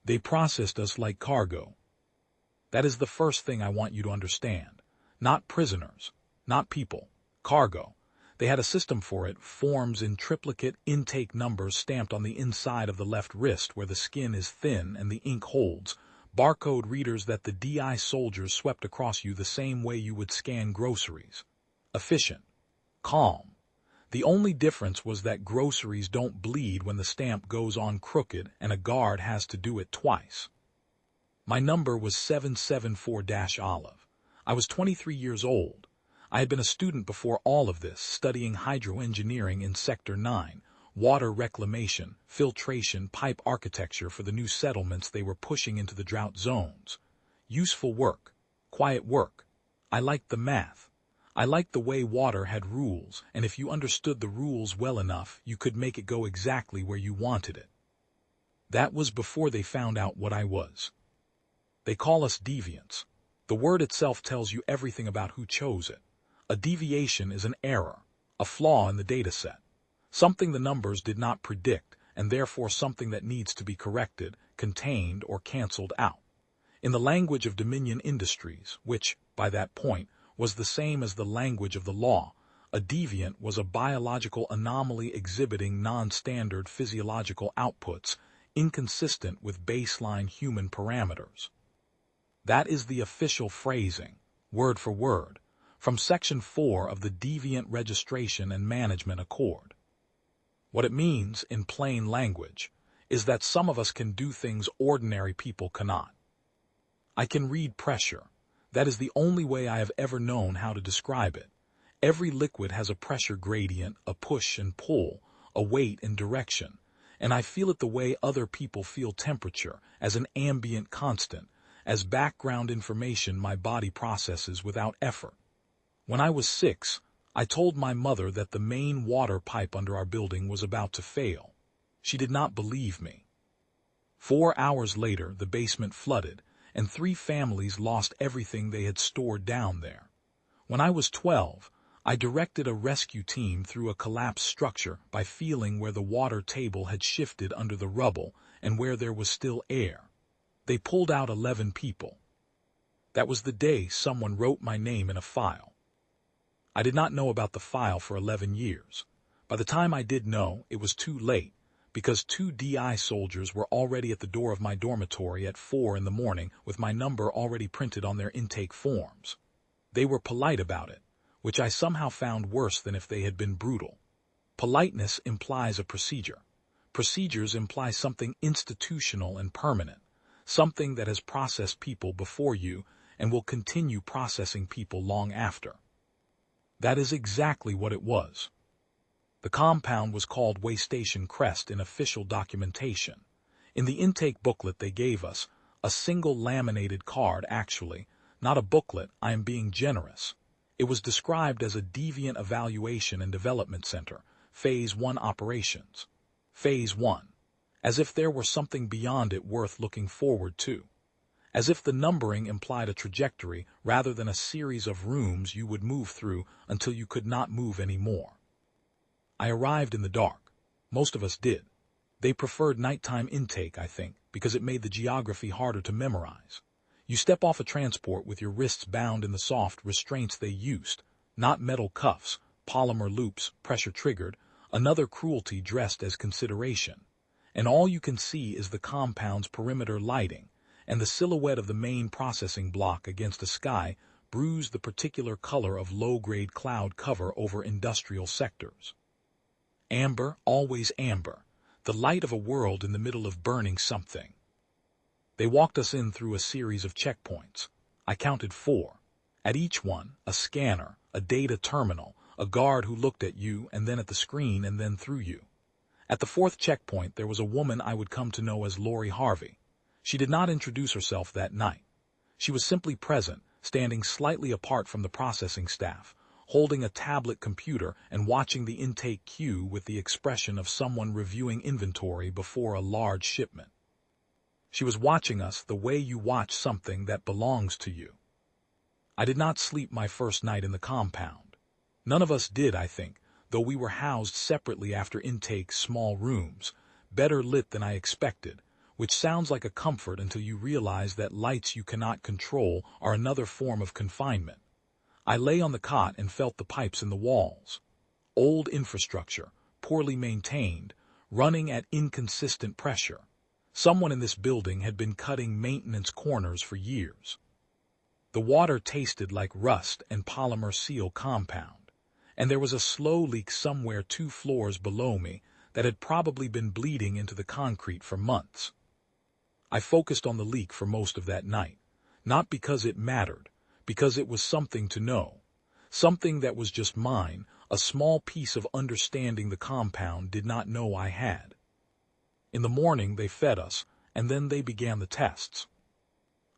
They processed us like cargo. That is the first thing I want you to understand. Not prisoners, not people, cargo. They had a system for it, forms in triplicate intake numbers stamped on the inside of the left wrist where the skin is thin and the ink holds, barcode readers that the DI soldiers swept across you the same way you would scan groceries. Efficient. Calm. The only difference was that groceries don't bleed when the stamp goes on crooked and a guard has to do it twice. My number was 774-Olive. I was 23 years old. I had been a student before all of this, studying hydroengineering in Sector 9, water reclamation, filtration, pipe architecture for the new settlements they were pushing into the drought zones. Useful work. Quiet work. I liked the math. I liked the way water had rules, and if you understood the rules well enough, you could make it go exactly where you wanted it. That was before they found out what I was. They call us deviants. The word itself tells you everything about who chose it. A deviation is an error, a flaw in the dataset, something the numbers did not predict, and therefore something that needs to be corrected, contained, or canceled out. In the language of Dominion Industries, which, by that point, was the same as the language of the law, a deviant was a biological anomaly exhibiting non-standard physiological outputs, inconsistent with baseline human parameters. That is the official phrasing, word for word, from Section 4 of the Deviant Registration and Management Accord. What it means, in plain language, is that some of us can do things ordinary people cannot. I can read pressure. That is the only way I have ever known how to describe it. Every liquid has a pressure gradient, a push and pull, a weight and direction, and I feel it the way other people feel temperature, as an ambient constant, as background information my body processes without effort. When I was 6, I told my mother that the main water pipe under our building was about to fail. She did not believe me. 4 hours later, the basement flooded, and 3 families lost everything they had stored down there. When I was 12, I directed a rescue team through a collapsed structure by feeling where the water table had shifted under the rubble and where there was still air. They pulled out 11 people. That was the day someone wrote my name in a file. I did not know about the file for 11 years. By the time I did know, it was too late, because 2 DI soldiers were already at the door of my dormitory at 4 in the morning with my number already printed on their intake forms. They were polite about it, which I somehow found worse than if they had been brutal. Politeness implies a procedure. Procedures imply something institutional and permanent, something that has processed people before you and will continue processing people long after. That is exactly what it was. The compound was called Waystation Crest in official documentation. In the intake booklet they gave us, a single laminated card actually, not a booklet, I am being generous. It was described as a deviant evaluation and development center, Phase 1 operations. Phase 1. As if there were something beyond it worth looking forward to. As if the numbering implied a trajectory rather than a series of rooms you would move through until you could not move anymore. I arrived in the dark. Most of us did. They preferred nighttime intake, I think, because it made the geography harder to memorize. You step off a transport with your wrists bound in the soft restraints they used, not metal cuffs, polymer loops, pressure-triggered, another cruelty dressed as consideration. And all you can see is the compound's perimeter lighting, and the silhouette of the main processing block against a sky bruised the particular color of low-grade cloud cover over industrial sectors. Amber, always amber, the light of a world in the middle of burning something. They walked us in through a series of checkpoints. I counted 4. At each one, a scanner, a data terminal, a guard who looked at you and then at the screen and then through you. At the 4th checkpoint, there was a woman I would come to know as Lori Harvey. She did not introduce herself that night. She was simply present, standing slightly apart from the processing staff, holding a tablet computer and watching the intake queue with the expression of someone reviewing inventory before a large shipment. She was watching us the way you watch something that belongs to you. I did not sleep my first night in the compound. None of us did, I think, though we were housed separately after intake small rooms, better lit than I expected, which sounds like a comfort until you realize that lights you cannot control are another form of confinement. I lay on the cot and felt the pipes in the walls. Old infrastructure, poorly maintained, running at inconsistent pressure. Someone in this building had been cutting maintenance corners for years. The water tasted like rust and polymer seal compound, and there was a slow leak somewhere 2 floors below me that had probably been bleeding into the concrete for months. I focused on the leak for most of that night, not because it mattered, because it was something to know, something that was just mine, a small piece of understanding the compound did not know I had. In the morning they fed us, and then they began the tests.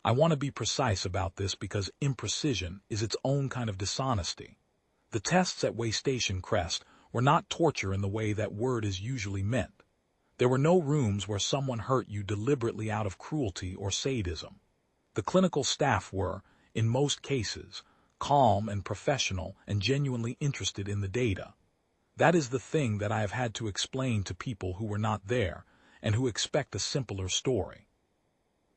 I want to be precise about this because imprecision is its own kind of dishonesty. The tests at Way Station Crest were not torture in the way that word is usually meant. There were no rooms where someone hurt you deliberately out of cruelty or sadism. The clinical staff were, in most cases, calm and professional and genuinely interested in the data. That is the thing that I have had to explain to people who were not there and who expect a simpler story.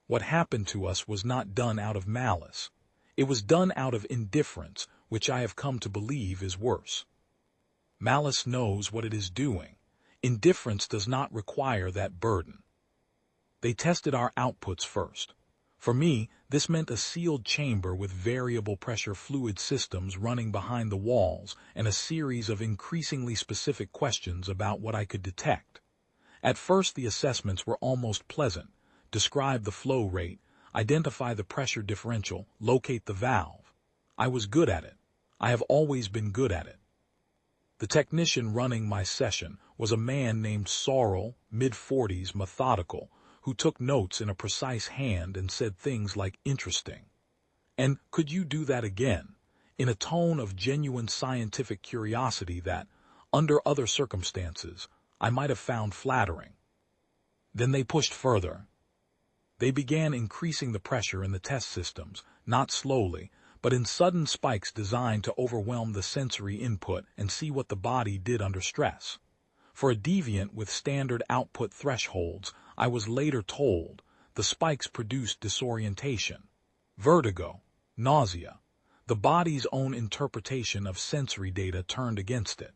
What happened to us was not done out of malice. It was done out of indifference, which I have come to believe is worse. Malice knows what it is doing. Indifference does not require that burden. They tested our outputs first. For me, this meant a sealed chamber with variable pressure fluid systems running behind the walls and a series of increasingly specific questions about what I could detect. At first, the assessments were almost pleasant. Describe the flow rate, identify the pressure differential, locate the valve. I was good at it. I have always been good at it. The technician running my session was a man named Sorrel, mid-40s, methodical, who took notes in a precise hand and said things like interesting. And could you do that again? In a tone of genuine scientific curiosity that, under other circumstances, I might have found flattering. Then they pushed further. They began increasing the pressure in the test systems, not slowly, but in sudden spikes designed to overwhelm the sensory input and see what the body did under stress. For a deviant with standard output thresholds, I was later told, the spikes produced disorientation, vertigo, nausea. The body's own interpretation of sensory data turned against it.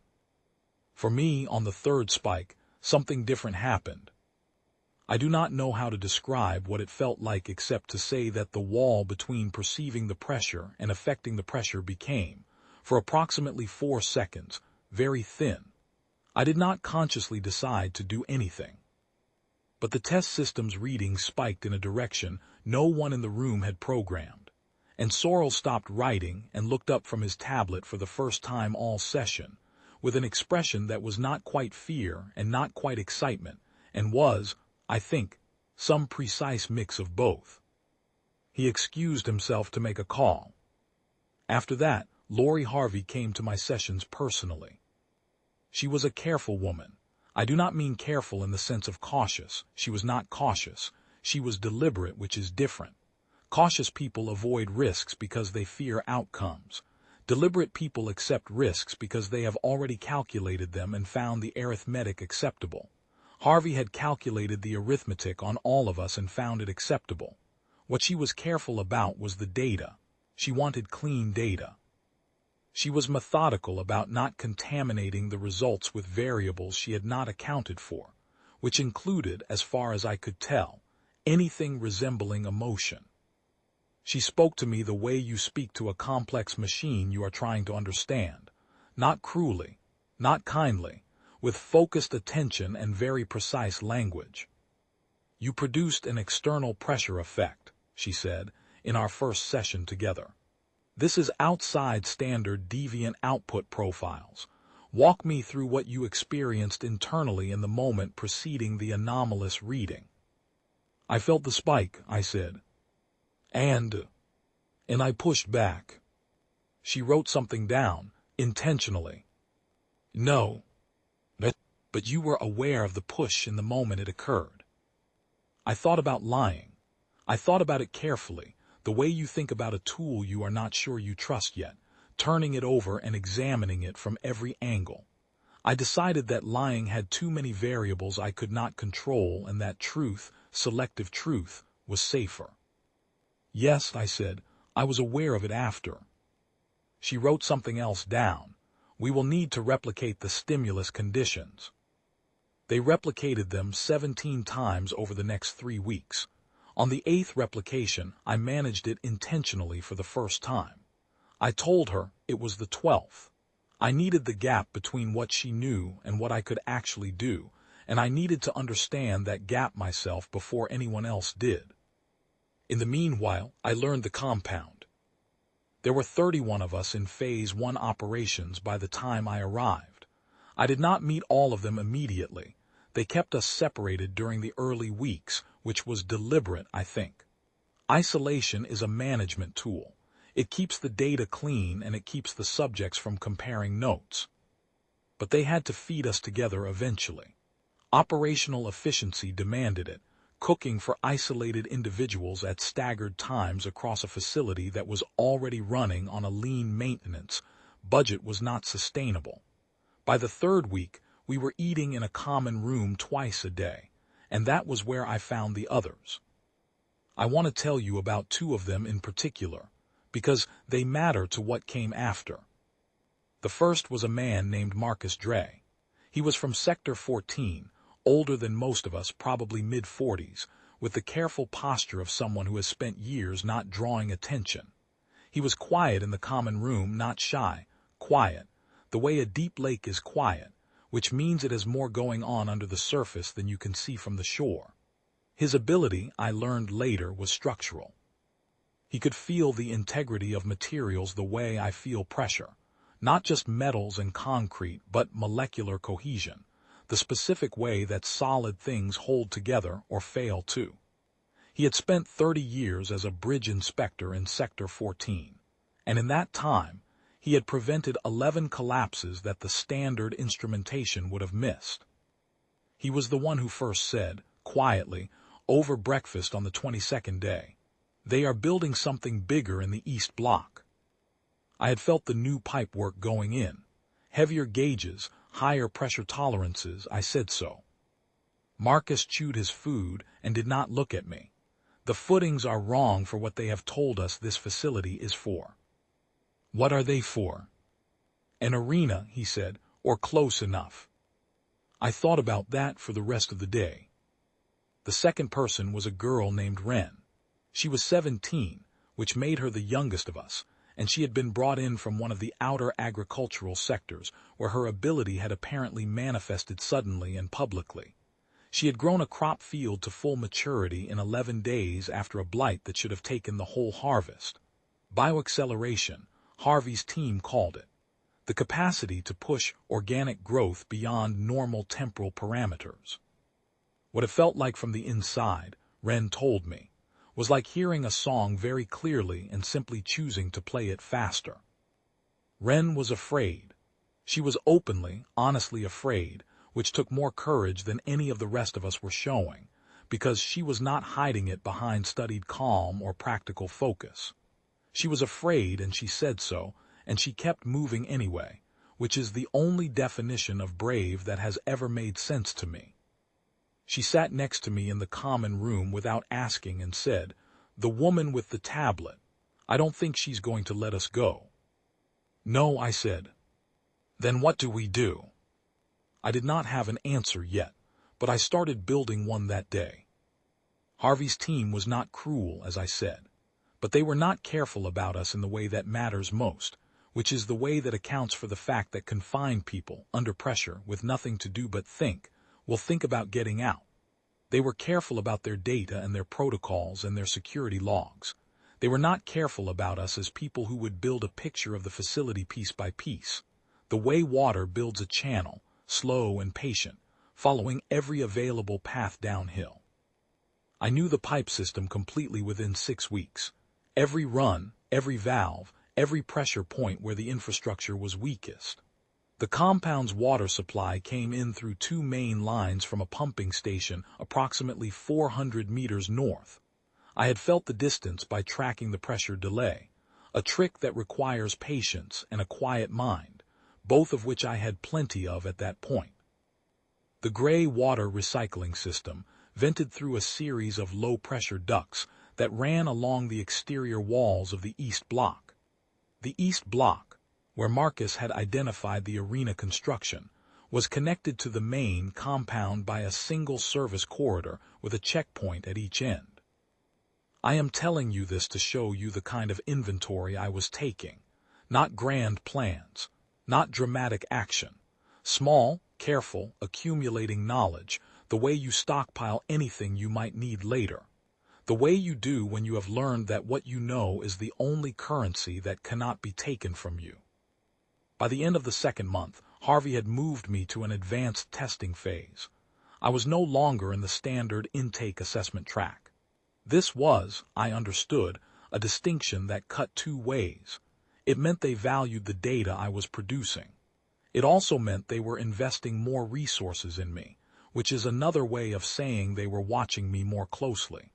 For me, on the 3rd spike, something different happened. I do not know how to describe what it felt like except to say that the wall between perceiving the pressure and affecting the pressure became, for approximately 4 seconds, very thin. I did not consciously decide to do anything. But the test system's readings spiked in a direction no one in the room had programmed, and Sorrel stopped writing and looked up from his tablet for the first time all session, with an expression that was not quite fear and not quite excitement, and was, I think, some precise mix of both. He excused himself to make a call. After that, Lori Harvey came to my sessions personally. She was a careful woman. I do not mean careful in the sense of cautious. She was not cautious. She was deliberate, which is different. Cautious people avoid risks because they fear outcomes. Deliberate people accept risks because they have already calculated them and found the arithmetic acceptable. Harvey had calculated the arithmetic on all of us and found it acceptable. What she was careful about was the data. She wanted clean data. She was methodical about not contaminating the results with variables she had not accounted for, which included, as far as I could tell, anything resembling emotion. She spoke to me the way you speak to a complex machine you are trying to understand, not cruelly, not kindly, with focused attention and very precise language. You produced an external pressure effect, she said, in our first session together. This is outside standard deviant output profiles. Walk me through what you experienced internally in the moment preceding the anomalous reading. I felt the spike, I said. And I pushed back. She wrote something down, intentionally. No. But you were aware of the push in the moment it occurred. I thought about lying. I thought about it carefully, the way you think about a tool you are not sure you trust yet, turning it over and examining it from every angle. I decided that lying had too many variables I could not control and that truth, selective truth, was safer. Yes, I said, I was aware of it after. She wrote something else down. We will need to replicate the stimulus conditions. They replicated them 17 times over the next 3 weeks. On the 8th replication, I managed it intentionally for the first time. I told her it was the 12th. I needed the gap between what she knew and what I could actually do, and I needed to understand that gap myself before anyone else did. In the meanwhile, I learned the compound. There were 31 of us in Phase 1 operations by the time I arrived. I did not meet all of them immediately. They kept us separated during the early weeks, which was deliberate, I think. Isolation is a management tool. It keeps the data clean and it keeps the subjects from comparing notes. But they had to feed us together eventually. Operational efficiency demanded it, cooking for isolated individuals at staggered times across a facility that was already running on a lean maintenance budget was not sustainable. By the 3rd week, we were eating in a common room twice a day, and that was where I found the others. I want to tell you about 2 of them in particular, because they matter to what came after. The first was a man named Marcus Dre. He was from Sector 14, older than most of us, probably mid-40s, with the careful posture of someone who has spent years not drawing attention. He was quiet in the common room, not shy, quiet, the way a deep lake is quiet, which means it has more going on under the surface than you can see from the shore. His ability, I learned later, was structural. He could feel the integrity of materials the way I feel pressure, not just metals and concrete, but molecular cohesion, the specific way that solid things hold together or fail to. He had spent 30 years as a bridge inspector in Sector 14, and in that time, he had prevented 11 collapses that the standard instrumentation would have missed. He was the one who first said, quietly, over breakfast on the 22nd day, "They are building something bigger in the East Block." I had felt the new pipe work going in. Heavier gauges, higher pressure tolerances, I said so. Marcus chewed his food and did not look at me. The footings are wrong for what they have told us this facility is for. What are they for? An arena, he said, or close enough. I thought about that for the rest of the day. The second person was a girl named Wren. She was 17, which made her the youngest of us, and she had been brought in from one of the outer agricultural sectors, where her ability had apparently manifested suddenly and publicly. She had grown a crop field to full maturity in 11 days after a blight that should have taken the whole harvest. Bioacceleration, Harvey's team called it. The capacity to push organic growth beyond normal temporal parameters. What it felt like from the inside, Wren told me, was like hearing a song very clearly and simply choosing to play it faster. Wren was afraid. She was openly, honestly afraid, which took more courage than any of the rest of us were showing, because she was not hiding it behind studied calm or practical focus. She was afraid, and she said so, and she kept moving anyway, which is the only definition of brave that has ever made sense to me. She sat next to me in the common room without asking and said, "The woman with the tablet. I don't think she's going to let us go." "No," I said. "Then what do we do?" I did not have an answer yet, but I started building one that day. Harvey's team was not cruel, as I said, but they were not careful about us in the way that matters most, which is the way that accounts for the fact that confined people, under pressure, with nothing to do but think, will think about getting out. They were careful about their data and their protocols and their security logs. They were not careful about us as people who would build a picture of the facility piece by piece, the way water builds a channel, slow and patient, following every available path downhill. I knew the pipe system completely within 6 weeks. Every run, every valve, every pressure point where the infrastructure was weakest. The compound's water supply came in through 2 main lines from a pumping station approximately 400 meters north. I had felt the distance by tracking the pressure delay, a trick that requires patience and a quiet mind, both of which I had plenty of at that point. The gray water recycling system, vented through a series of low-pressure ducts that ran along the exterior walls of the East Block. The East Block, where Marcus had identified the arena construction, was connected to the main compound by a single service corridor with a checkpoint at each end. I am telling you this to show you the kind of inventory I was taking, not grand plans, not dramatic action, small, careful, accumulating knowledge, the way you stockpile anything you might need later, the way you do when you have learned that what you know is the only currency that cannot be taken from you. By the end of the second month, Harvey had moved me to an advanced testing phase. I was no longer in the standard intake assessment track. This was, I understood, a distinction that cut two ways. It meant they valued the data I was producing. It also meant they were investing more resources in me, which is another way of saying they were watching me more closely.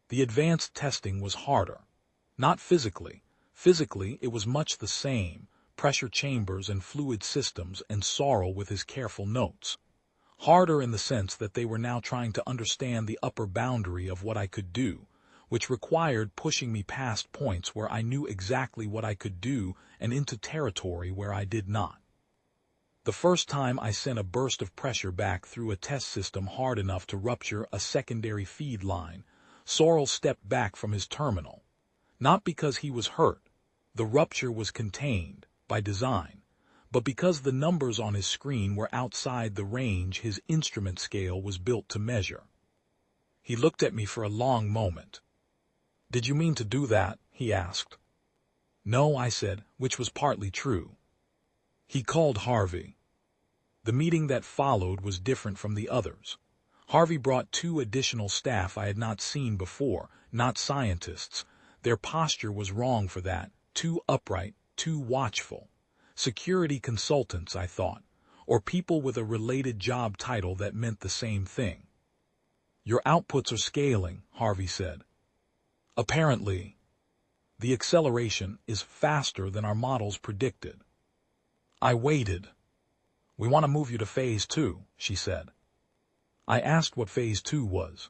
The advanced testing was harder. Not physically. Physically, it was much the same, pressure chambers and fluid systems, and Sorrel with his careful notes. Harder in the sense that they were now trying to understand the upper boundary of what I could do, which required pushing me past points where I knew exactly what I could do and into territory where I did not. The first time I sent a burst of pressure back through a test system hard enough to rupture a secondary feed line, Sorrel stepped back from his terminal. Not because he was hurt. The rupture was contained, by design, but because the numbers on his screen were outside the range his instrument scale was built to measure. He looked at me for a long moment. "Did you mean to do that?" he asked. "No," I said, which was partly true. He called Harvey. The meeting that followed was different from the others. Harvey brought 2 additional staff I had not seen before, not scientists. Their posture was wrong for that, too upright, too watchful. Security consultants, I thought, or people with a related job title that meant the same thing. "Your outputs are scaling," Harvey said. "Apparently. The acceleration is faster than our models predicted." I waited. "We want to move you to Phase 2, she said. I asked what Phase 2 was.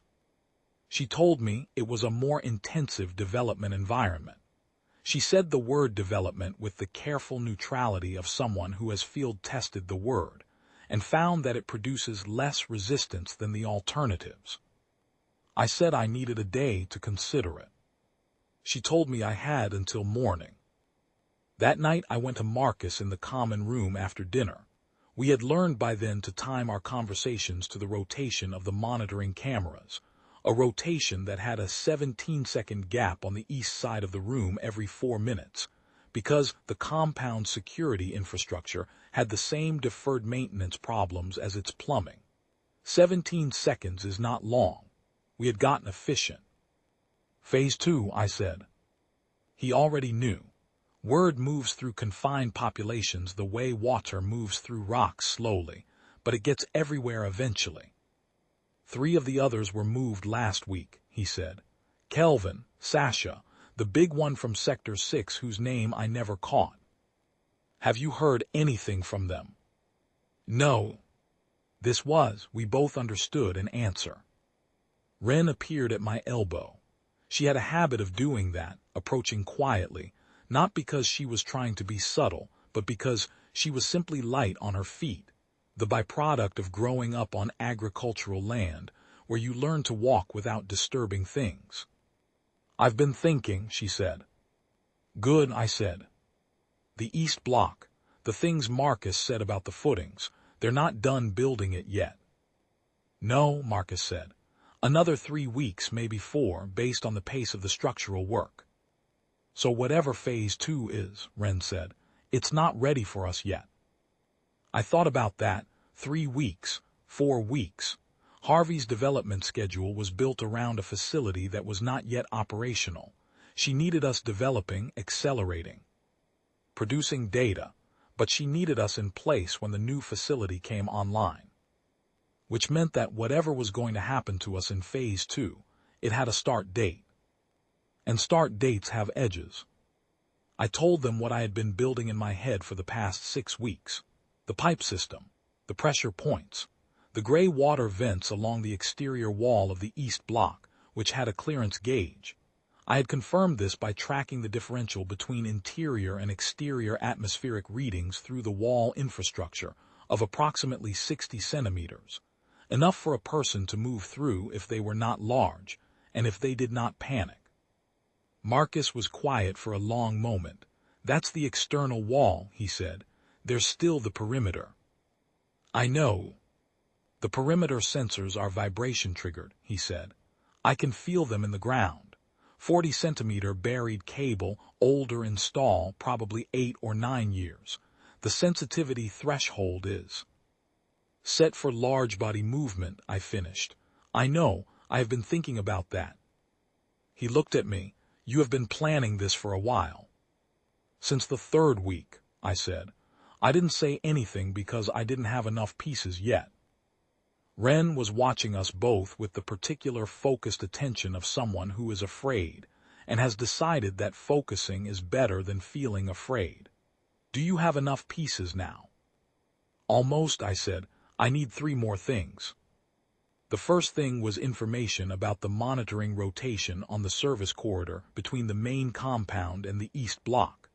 She told me it was a more intensive development environment. She said the word development with the careful neutrality of someone who has field-tested the word, and found that it produces less resistance than the alternatives. I said I needed a day to consider it. She told me I had until morning. That night I went to Marcus in the common room after dinner. We had learned by then to time our conversations to the rotation of the monitoring cameras, a rotation that had a 17-second gap on the east side of the room every 4 minutes, because the compound security infrastructure had the same deferred maintenance problems as its plumbing. 17 seconds is not long. We had gotten efficient. "Phase 2, I said. He already knew. Word moves through confined populations the way water moves through rocks slowly, but it gets everywhere eventually. 3 of the others were moved last week," he said. "Kelvin, Sasha, the big one from Sector 6 whose name I never caught. Have you heard anything from them?" "No." This was, we both understood, an answer. Wren appeared at my elbow. She had a habit of doing that, approaching quietly, not because she was trying to be subtle, but because she was simply light on her feet, the byproduct of growing up on agricultural land, where you learn to walk without disturbing things. "I've been thinking," she said. "Good," I said. "The East Block, the things Marcus said about the footings, they're not done building it yet." "No," Marcus said. "Another 3 weeks, maybe 4, based on the pace of the structural work." "So whatever Phase 2 is," Wren said, "it's not ready for us yet." I thought about that. 3 weeks, 4 weeks. Harvey's development schedule was built around a facility that was not yet operational. She needed us developing, accelerating, producing data, but she needed us in place when the new facility came online. Which meant that whatever was going to happen to us in Phase 2, it had a start date. And start dates have edges. I told them what I had been building in my head for the past 6 weeks. The pipe system, the pressure points, The gray water vents along the exterior wall of the east block, which had a clearance gauge. I had confirmed this by tracking the differential between interior and exterior atmospheric readings through the wall infrastructure of approximately 60 centimeters, enough for a person to move through if they were not large, and if they did not panic. Marcus was quiet for a long moment. That's the external wall, he said. There's still the perimeter. I know. The perimeter sensors are vibration triggered, he said. I can feel them in the ground. 40-centimeter buried cable, older install, probably 8 or 9 years. The sensitivity threshold is set for large body movement, I finished. I know, I have been thinking about that. He looked at me. You have been planning this for a while. Since the 3rd week, I said. I didn't say anything because I didn't have enough pieces yet. Ren was watching us both with the particular focused attention of someone who is afraid and has decided that focusing is better than feeling afraid. Do you have enough pieces now? Almost, I said. I need 3 more things. The first thing was information about the monitoring rotation on the service corridor between the main compound and the east block.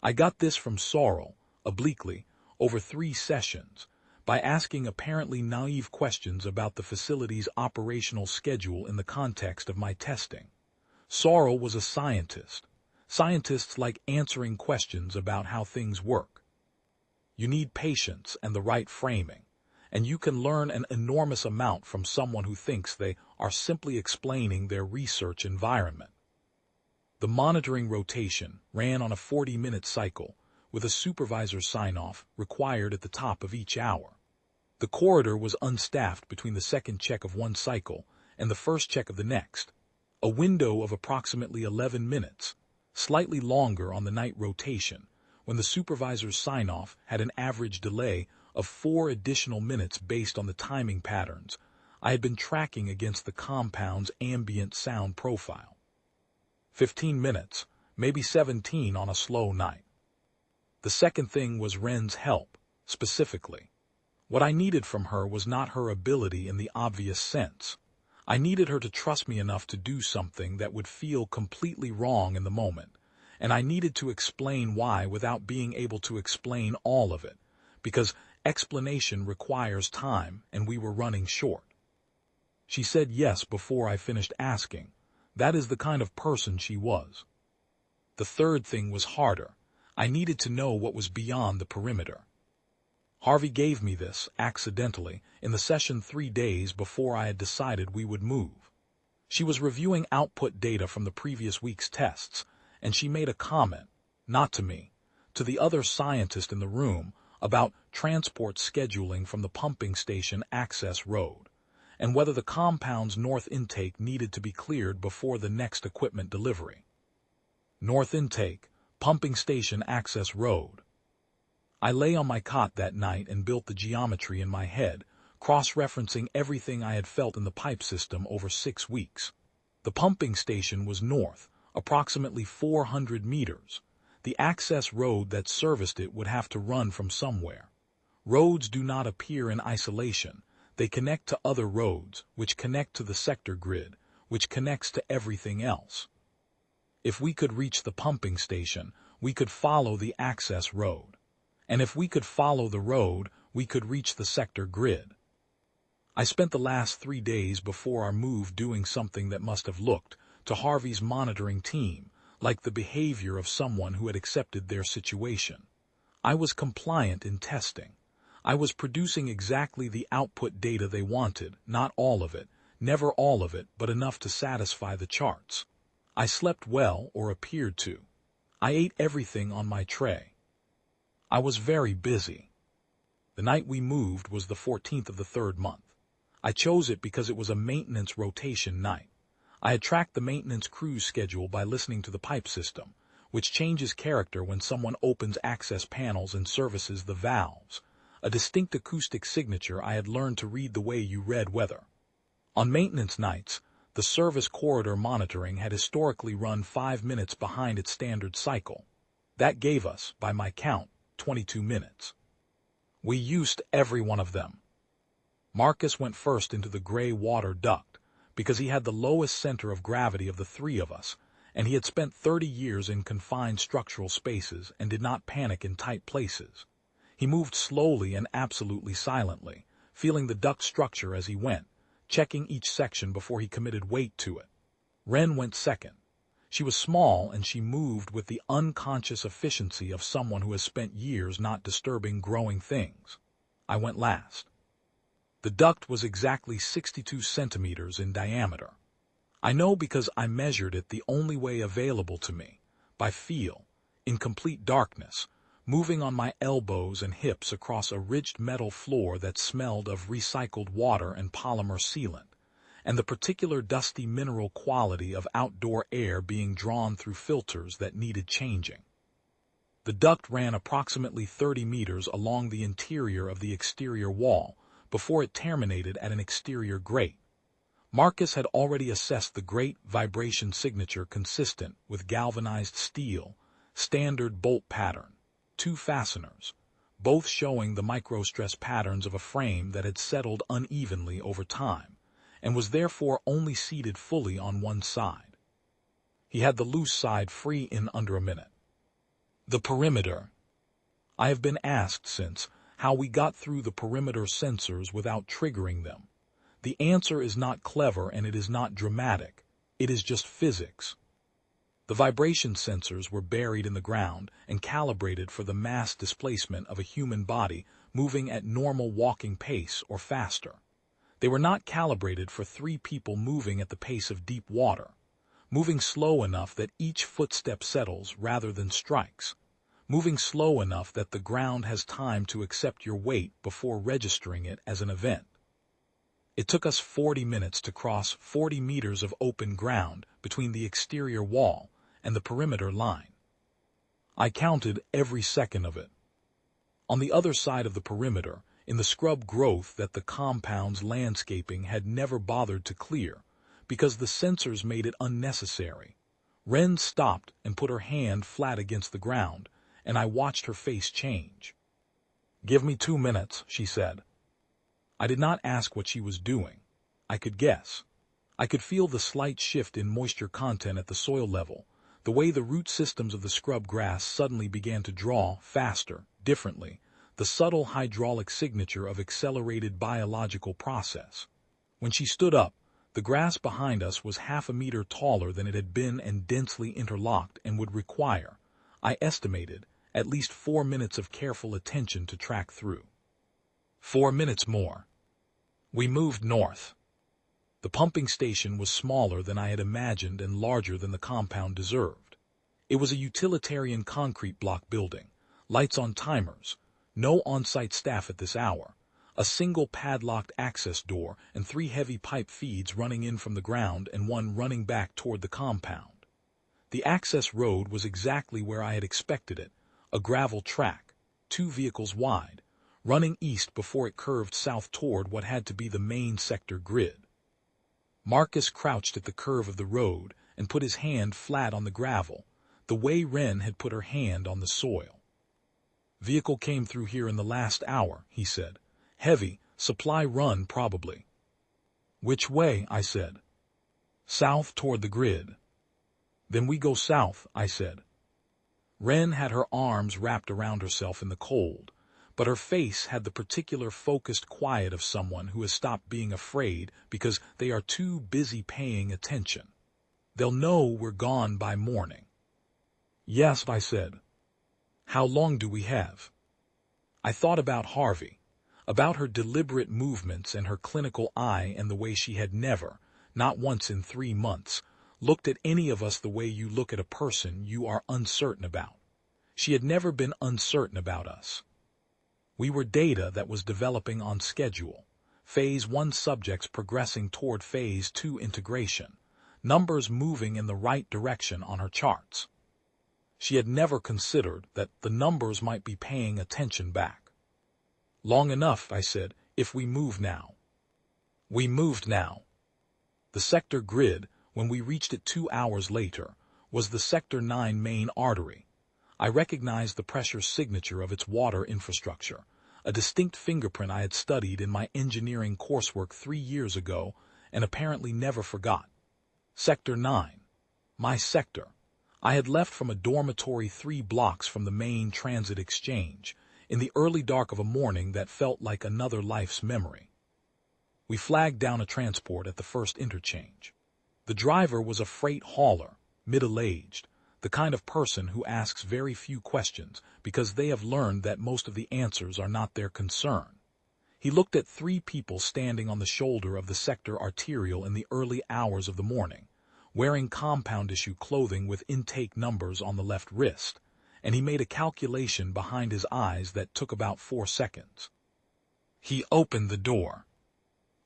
I got this from Sorrel, obliquely, over 3 sessions, by asking apparently naive questions about the facility's operational schedule in the context of my testing. Sorrel was a scientist. Scientists like answering questions about how things work. You need patience and the right framing, and you can learn an enormous amount from someone who thinks they are simply explaining their research environment. The monitoring rotation ran on a 40-minute cycle, with a supervisor's sign-off required at the top of each hour. The corridor was unstaffed between the second check of one cycle and the first check of the next, a window of approximately 11 minutes, slightly longer on the night rotation, when the supervisor's sign-off had an average delay of 4 additional minutes based on the timing patterns I had been tracking against the compound's ambient sound profile. 15 minutes, maybe 17 on a slow night. The second thing was Ren's help, specifically. What I needed from her was not her ability in the obvious sense. I needed her to trust me enough to do something that would feel completely wrong in the moment, and I needed to explain why without being able to explain all of it, because explanation requires time and we were running short. She said yes before I finished asking. That is the kind of person she was. The third thing was harder. I needed to know what was beyond the perimeter. Harvey gave me this, accidentally, in the session 3 days before I had decided we would move. She was reviewing output data from the previous week's tests, and she made a comment, not to me, to the other scientist in the room, about transport scheduling from the pumping station access road, and whether the compound's north intake needed to be cleared before the next equipment delivery. North intake, pumping station access road. I lay on my cot that night and built the geometry in my head, cross-referencing everything I had felt in the pipe system over 6 weeks. The pumping station was north, approximately 400 meters. The access road that serviced it would have to run from somewhere. Roads do not appear in isolation. They connect to other roads, which connect to the sector grid, which connects to everything else. If we could reach the pumping station, we could follow the access road. And if we could follow the road, we could reach the sector grid. I spent the last 3 days before our move doing something that must have looked, to Harvey's monitoring team, like the behavior of someone who had accepted their situation. I was compliant in testing. I was producing exactly the output data they wanted, not all of it, never all of it, but enough to satisfy the charts. I slept well, or appeared to. I ate everything on my tray. I was very busy. The night we moved was the 14th of the 3rd month. I chose it because it was a maintenance rotation night. I had tracked the maintenance cruise schedule by listening to the pipe system, which changes character when someone opens access panels and services the valves, a distinct acoustic signature I had learned to read the way you read weather. On maintenance nights, the service corridor monitoring had historically run 5 minutes behind its standard cycle. That gave us, by my count, 22 minutes. We used every one of them. Marcus went first into the gray water duct, because he had the lowest center of gravity of the three of us, and he had spent 30 years in confined structural spaces and did not panic in tight places. He moved slowly and absolutely silently, feeling the duct structure as he went, checking each section before he committed weight to it. Wren went second. She was small, and she moved with the unconscious efficiency of someone who has spent years not disturbing growing things. I went last. The duct was exactly 62 centimeters in diameter. I know because I measured it the only way available to me, by feel, in complete darkness, moving on my elbows and hips across a ridged metal floor that smelled of recycled water and polymer sealant, and the particular dusty mineral quality of outdoor air being drawn through filters that needed changing. The duct ran approximately 30 meters along the interior of the exterior wall before it terminated at an exterior grate. Marcus had already assessed the grate vibration signature consistent with galvanized steel, standard bolt pattern, 2 fasteners, both showing the microstress patterns of a frame that had settled unevenly over time, and was therefore only seated fully on one side. He had the loose side free in under a minute. The perimeter. I have been asked since how we got through the perimeter sensors without triggering them. The answer is not clever and it is not dramatic. It is just physics. The vibration sensors were buried in the ground and calibrated for the mass displacement of a human body moving at normal walking pace or faster. They were not calibrated for 3 people moving at the pace of deep water, moving slow enough that each footstep settles rather than strikes, moving slow enough that the ground has time to accept your weight before registering it as an event. It took us 40 minutes to cross 40 meters of open ground between the exterior wall and the perimeter line. I counted every second of it. On the other side of the perimeter, in the scrub growth that the compound's landscaping had never bothered to clear, because the sensors made it unnecessary, Wren stopped and put her hand flat against the ground, and I watched her face change. "Give me 2 minutes," she said. I did not ask what she was doing. I could guess. I could feel the slight shift in moisture content at the soil level, the way the root systems of the scrub grass suddenly began to draw, faster, differently, the subtle hydraulic signature of accelerated biological process. When she stood up, the grass behind us was half a meter taller than it had been and densely interlocked and would require, I estimated, at least 4 minutes of careful attention to track through. 4 minutes more. We moved north. The pumping station was smaller than I had imagined and larger than the compound deserved. It was a utilitarian concrete block building, lights on timers, no on-site staff at this hour, a single padlocked access door and 3 heavy pipe feeds running in from the ground and one running back toward the compound. The access road was exactly where I had expected it, a gravel track, 2 vehicles wide, running east before it curved south toward what had to be the main sector grid. Marcus crouched at the curve of the road and put his hand flat on the gravel, the way Wren had put her hand on the soil. "Vehicle came through here in the last hour," he said. "Heavy, supply run probably." "Which way?" I said. "South toward the grid." "Then we go south," I said. Wren had her arms wrapped around herself in the cold, but her face had the particular focused quiet of someone who has stopped being afraid because they are too busy paying attention. "They'll know we're gone by morning." "Yes," I said. "How long do we have?" I thought about Harvey, about her deliberate movements and her clinical eye and the way she had never, not once in 3 months, looked at any of us the way you look at a person you are uncertain about. She had never been uncertain about us. We were data that was developing on schedule, Phase 1 subjects progressing toward Phase 2 integration, numbers moving in the right direction on her charts. She had never considered that the numbers might be paying attention back. "Long enough," I said, "if we move now." We moved now. The sector grid, when we reached it 2 hours later, was the Sector 9 main artery. I recognized the pressure signature of its water infrastructure, a distinct fingerprint I had studied in my engineering coursework 3 years ago and apparently never forgot. Sector 9. My sector. I had left from a dormitory 3 blocks from the main transit exchange, in the early dark of a morning that felt like another life's memory. We flagged down a transport at the first interchange. The driver was a freight hauler, middle-aged, the kind of person who asks very few questions because they have learned that most of the answers are not their concern. He looked at 3 people standing on the shoulder of the sector arterial in the early hours of the morning, wearing compound-issue clothing with intake numbers on the left wrist, and he made a calculation behind his eyes that took about 4 seconds. He opened the door.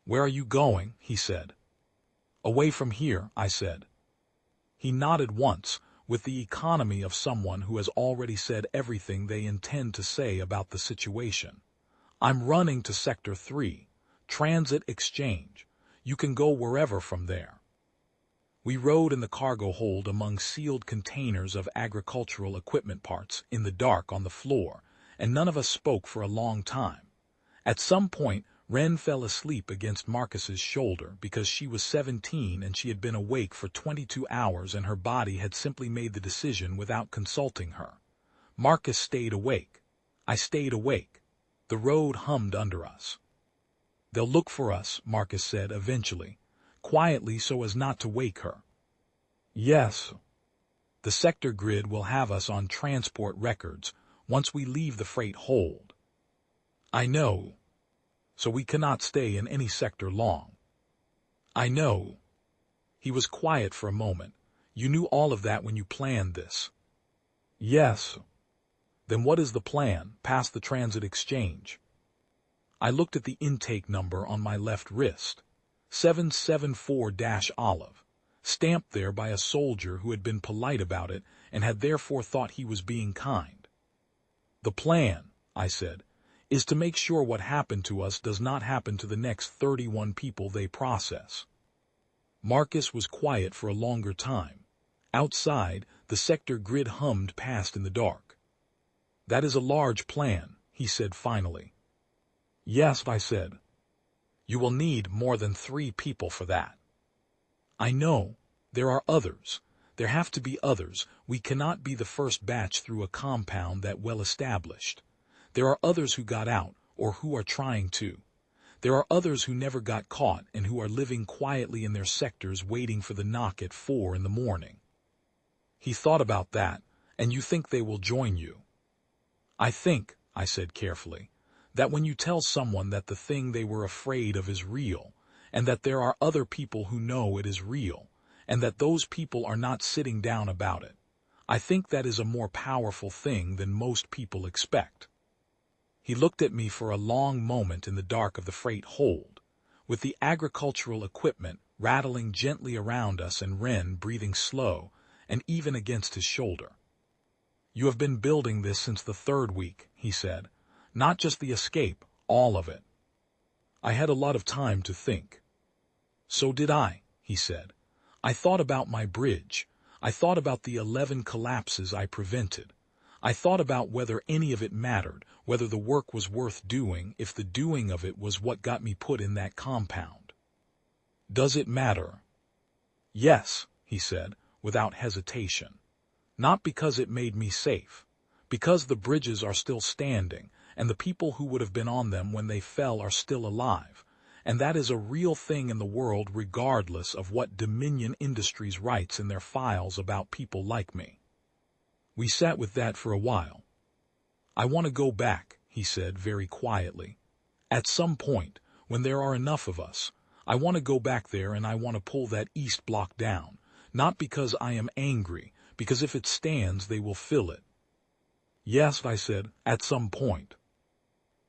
"Where are you going?" he said. "Away from here," I said. He nodded once, with the economy of someone who has already said everything they intend to say about the situation. "I'm running to Sector 3, Transit Exchange. You can go wherever from there." We rode in the cargo hold among sealed containers of agricultural equipment parts in the dark on the floor, and none of us spoke for a long time. At some point, Wren fell asleep against Marcus's shoulder because she was 17 and she had been awake for 22 hours and her body had simply made the decision without consulting her. Marcus stayed awake. I stayed awake. The road hummed under us. "They'll look for us," Marcus said eventually, quietly so as not to wake her. "Yes. The sector grid will have us on transport records once we leave the freight hold." "I know. So we cannot stay in any sector long." "I know." He was quiet for a moment. "You knew all of that when you planned this." "Yes." "Then what is the plan past the transit exchange?" I looked at the intake number on my left wrist. 774-olive, stamped there by a soldier who had been polite about it and had therefore thought he was being kind. "The plan," I said, "is to make sure what happened to us does not happen to the next 31 people they process." Marcus was quiet for a longer time. Outside, the sector grid hummed past in the dark. "That is a large plan," he said finally. "Yes," I said. "You will need more than 3 people for that." "I know. There are others. There have to be others. We cannot be the first batch through a compound that well established. There are others who got out, or who are trying to. There are others who never got caught and who are living quietly in their sectors waiting for the knock at 4 in the morning." He thought about that. "And you think they will join you?" "I think," I said carefully, "that when you tell someone that the thing they were afraid of is real, and that there are other people who know it is real, and that those people are not sitting down about it, I think that is a more powerful thing than most people expect." He looked at me for a long moment in the dark of the freight hold, with the agricultural equipment rattling gently around us and Wren breathing slow and even against his shoulder. "You have been building this since the 3rd week," he said. "Not just the escape, all of it." I had a lot of time to think. "So did I," he said. "I thought about my bridge. I thought about the 11 collapses I prevented. I thought about whether any of it mattered, whether the work was worth doing, if the doing of it was what got me put in that compound." "Does it matter?" "Yes," he said, without hesitation. "Not because it made me safe. Because the bridges are still standing, and the people who would have been on them when they fell are still alive, and that is a real thing in the world regardless of what Dominion Industries writes in their files about people like me." We sat with that for a while. "I want to go back," he said very quietly. "At some point, when there are enough of us, I want to go back there and I want to pull that east block down, not because I am angry, because if it stands they will fill it." "Yes," I said, "at some point."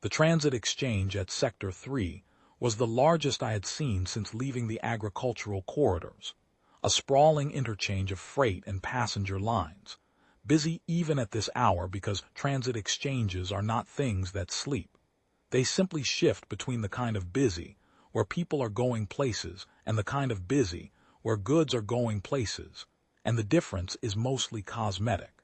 The transit exchange at Sector 3 was the largest I had seen since leaving the agricultural corridors, a sprawling interchange of freight and passenger lines, busy even at this hour because transit exchanges are not things that sleep. They simply shift between the kind of busy, where people are going places, and the kind of busy, where goods are going places, and the difference is mostly cosmetic.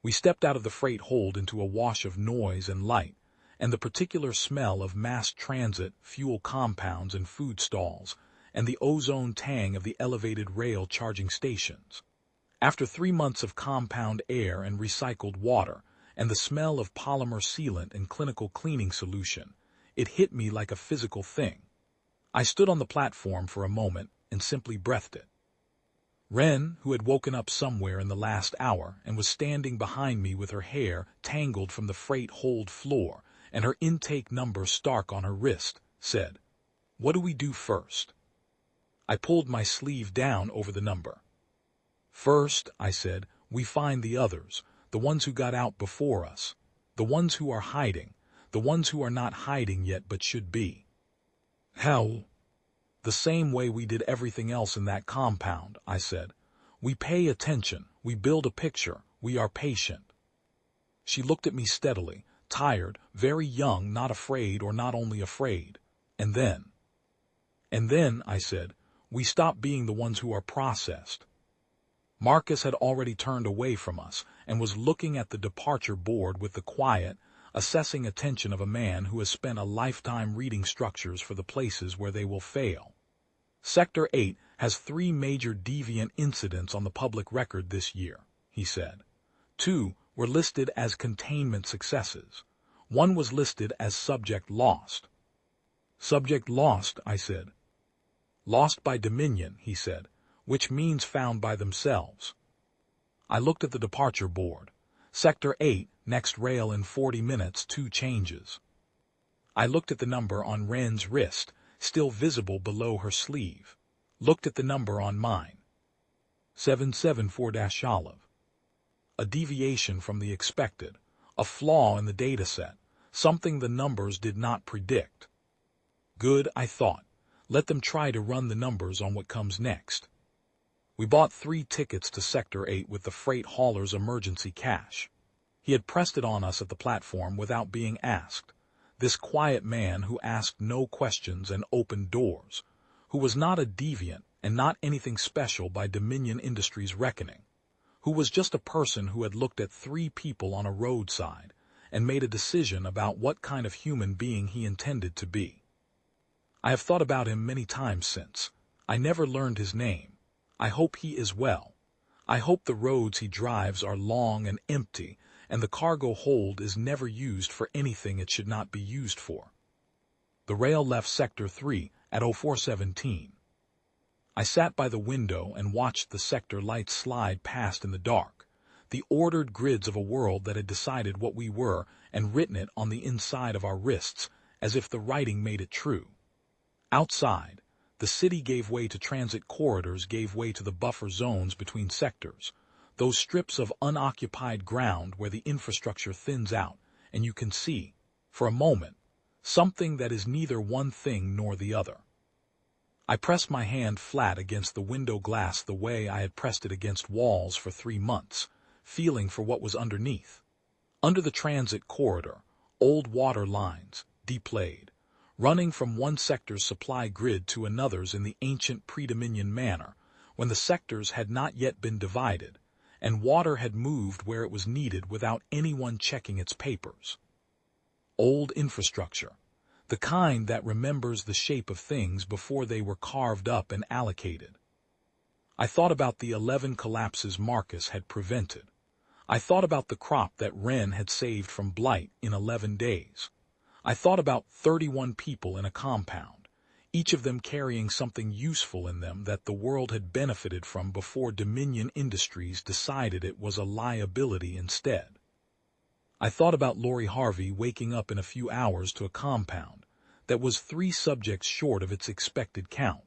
We stepped out of the freight hold into a wash of noise and light, and the particular smell of mass transit, fuel compounds, and food stalls, and the ozone tang of the elevated rail charging stations. After 3 months of compound air and recycled water, and the smell of polymer sealant and clinical cleaning solution, it hit me like a physical thing. I stood on the platform for a moment and simply breathed it. Wren, who had woken up somewhere in the last hour and was standing behind me with her hair tangled from the freight hold floor and her intake number stark on her wrist, said, "What do we do first?" I pulled my sleeve down over the number. "First," I said, "we find the others, the ones who got out before us, the ones who are hiding, the ones who are not hiding yet but should be." "How?" "The same way we did everything else in that compound," I said. "We pay attention, we build a picture, we are patient." She looked at me steadily, tired, very young, not afraid or not only afraid. "And then?" "And then," I said, "we stop being the ones who are processed." Marcus had already turned away from us and was looking at the departure board with the quiet, assessing attention of a man who has spent a lifetime reading structures for the places where they will fail. "Sector 8 has 3 major deviant incidents on the public record this year," he said. 2 were listed as containment successes. 1 was listed as subject lost. "Subject lost," I said. "Lost by Dominion," he said, "which means found by themselves." I looked at the departure board. Sector 8, next rail in 40 minutes, 2 changes. I looked at the number on Wren's wrist, still visible below her sleeve. Looked at the number on mine. 774-olive. A deviation from the expected, a flaw in the dataset, something the numbers did not predict. Good, I thought. Let them try to run the numbers on what comes next. We bought 3 tickets to Sector 8 with the freight hauler's emergency cash. He had pressed it on us at the platform without being asked. This quiet man who asked no questions and opened doors, who was not a deviant and not anything special by Dominion Industries' reckoning, who was just a person who had looked at 3 people on a roadside and made a decision about what kind of human being he intended to be. I have thought about him many times since. I never learned his name. I hope he is well. I hope the roads he drives are long and empty, and the cargo hold is never used for anything it should not be used for. The rail left Sector 3 at 04:17. I sat by the window and watched the sector lights slide past in the dark, the ordered grids of a world that had decided what we were and written it on the inside of our wrists, as if the writing made it true. Outside, the city gave way to transit corridors, gave way to the buffer zones between sectors, those strips of unoccupied ground where the infrastructure thins out, and you can see, for a moment, something that is neither one thing nor the other. I pressed my hand flat against the window glass the way I had pressed it against walls for 3 months, feeling for what was underneath. Under the transit corridor, old water lines, deplayed, running from one sector's supply grid to another's in the ancient pre-Dominion manner, when the sectors had not yet been divided, and water had moved where it was needed without anyone checking its papers. Old infrastructure, the kind that remembers the shape of things before they were carved up and allocated. I thought about the 11 collapses Marcus had prevented. I thought about the crop that Wren had saved from blight in 11 days. I thought about 31 people in a compound, each of them carrying something useful in them that the world had benefited from before Dominion Industries decided it was a liability instead. I thought about Lori Harvey waking up in a few hours to a compound that was 3 subjects short of its expected count.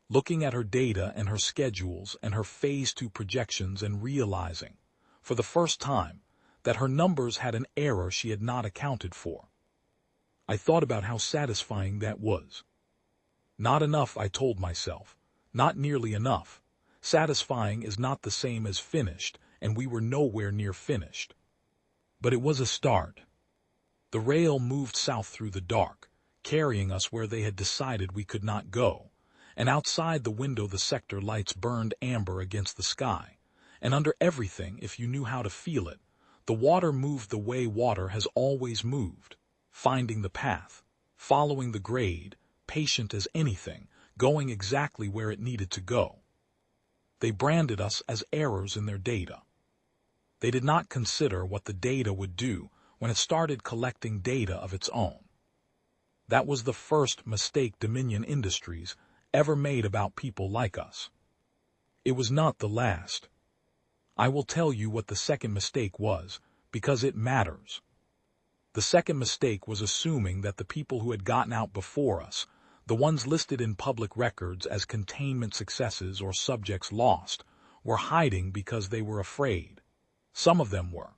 Looking at her data and her schedules and her Phase 2 projections and realizing, for the first time, that her numbers had an error she had not accounted for. I thought about how satisfying that was. Not enough, I told myself. Not nearly enough. Satisfying is not the same as finished, and we were nowhere near finished. But it was a start. The rail moved south through the dark, carrying us where they had decided we could not go, and outside the window the sector lights burned amber against the sky, and under everything, if you knew how to feel it, the water moved the way water has always moved, finding the path, following the grade, patient as anything, going exactly where it needed to go. They branded us as errors in their data. They did not consider what the data would do when it started collecting data of its own. That was the first mistake Dominion Industries ever made about people like us. It was not the last. I will tell you what the second mistake was, because it matters. The second mistake was assuming that the people who had gotten out before us, the ones listed in public records as containment successes or subjects lost, were hiding because they were afraid. Some of them were.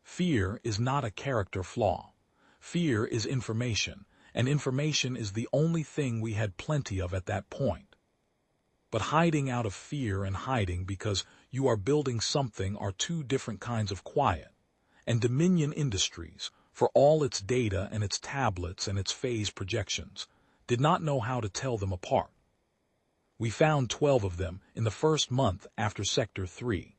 Fear is not a character flaw. Fear is information, and information is the only thing we had plenty of at that point. But hiding out of fear and hiding because you are building something are two different kinds of quiet. And Dominion Industries, for all its data and its tablets and its phase projections, did not know how to tell them apart. We found 12 of them in the first month after Sector 3.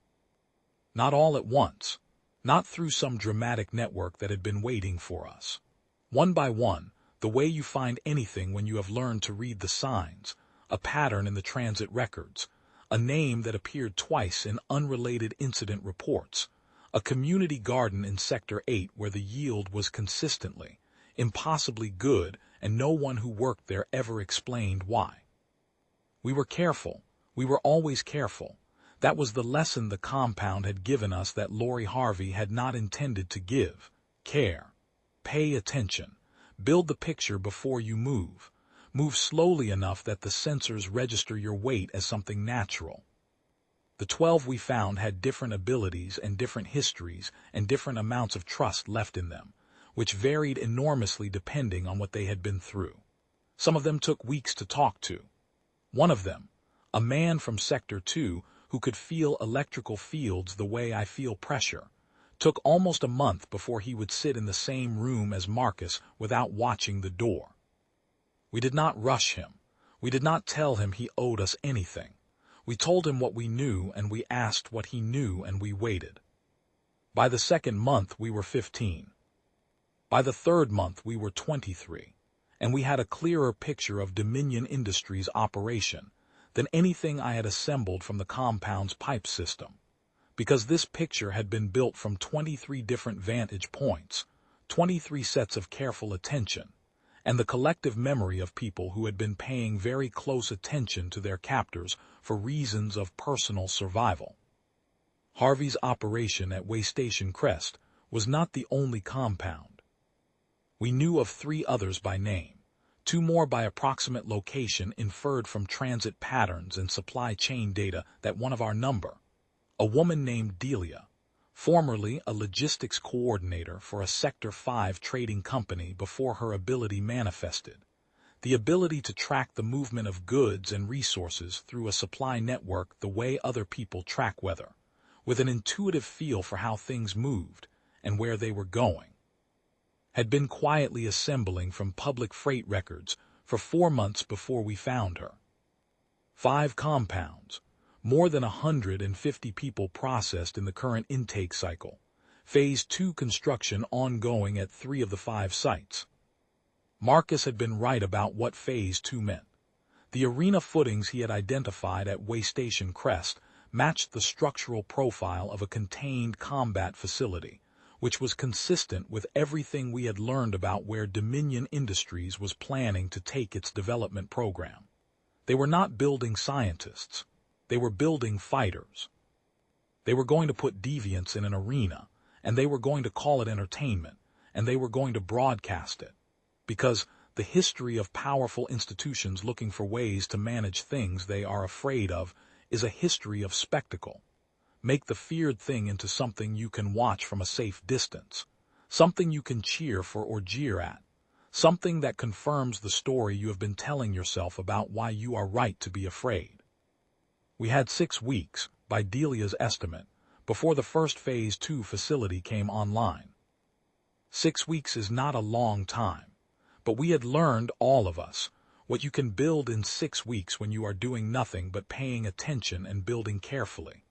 Not all at once, not through some dramatic network that had been waiting for us. One by one, the way you find anything when you have learned to read the signs, a pattern in the transit records, a name that appeared twice in unrelated incident reports, a community garden in Sector 8 where the yield was consistently, impossibly good and no one who worked there ever explained why. We were careful. We were always careful. That was the lesson the compound had given us that Lori Harvey had not intended to give. Care. Pay attention. Build the picture before you move. Move slowly enough that the sensors register your weight as something natural. The 12 we found had different abilities and different histories and different amounts of trust left in them, which varied enormously depending on what they had been through. Some of them took weeks to talk to. One of them, a man from Sector 2 who could feel electrical fields the way I feel pressure, took almost a month before he would sit in the same room as Marcus without watching the door. We did not rush him. We did not tell him he owed us anything. We told him what we knew and we asked what he knew and we waited. By the second month we were 15. By the third month we were 23, and we had a clearer picture of Dominion Industries' operation than anything I had assembled from the compound's pipe system, because this picture had been built from 23 different vantage points, 23 sets of careful attention, and the collective memory of people who had been paying very close attention to their captors for reasons of personal survival. Harvey's operation at Waystation Crest was not the only compound. We knew of 3 others by name, 2 more by approximate location inferred from transit patterns and supply chain data that one of our number, a woman named Delia, formerly a logistics coordinator for a Sector 5 trading company before her ability manifested, the ability to track the movement of goods and resources through a supply network the way other people track weather, with an intuitive feel for how things moved and where they were going, had been quietly assembling from public freight records for 4 months before we found her. 5 compounds, more than 150 people processed in the current intake cycle, Phase 2 construction ongoing at 3 of the 5 sites. Marcus had been right about what Phase 2 meant. The arena footings he had identified at Waystation Crest matched the structural profile of a contained combat facility, which was consistent with everything we had learned about where Dominion Industries was planning to take its development program. They were not building scientists. They were building fighters. They were going to put deviants in an arena, and they were going to call it entertainment, and they were going to broadcast it. Because the history of powerful institutions looking for ways to manage things they are afraid of is a history of spectacle. Make the feared thing into something you can watch from a safe distance, something you can cheer for or jeer at, something that confirms the story you have been telling yourself about why you are right to be afraid. We had 6 weeks, by Delia's estimate, before the first Phase 2 facility came online. 6 weeks is not a long time, but we had learned, all of us, what you can build in 6 weeks when you are doing nothing but paying attention and building carefully.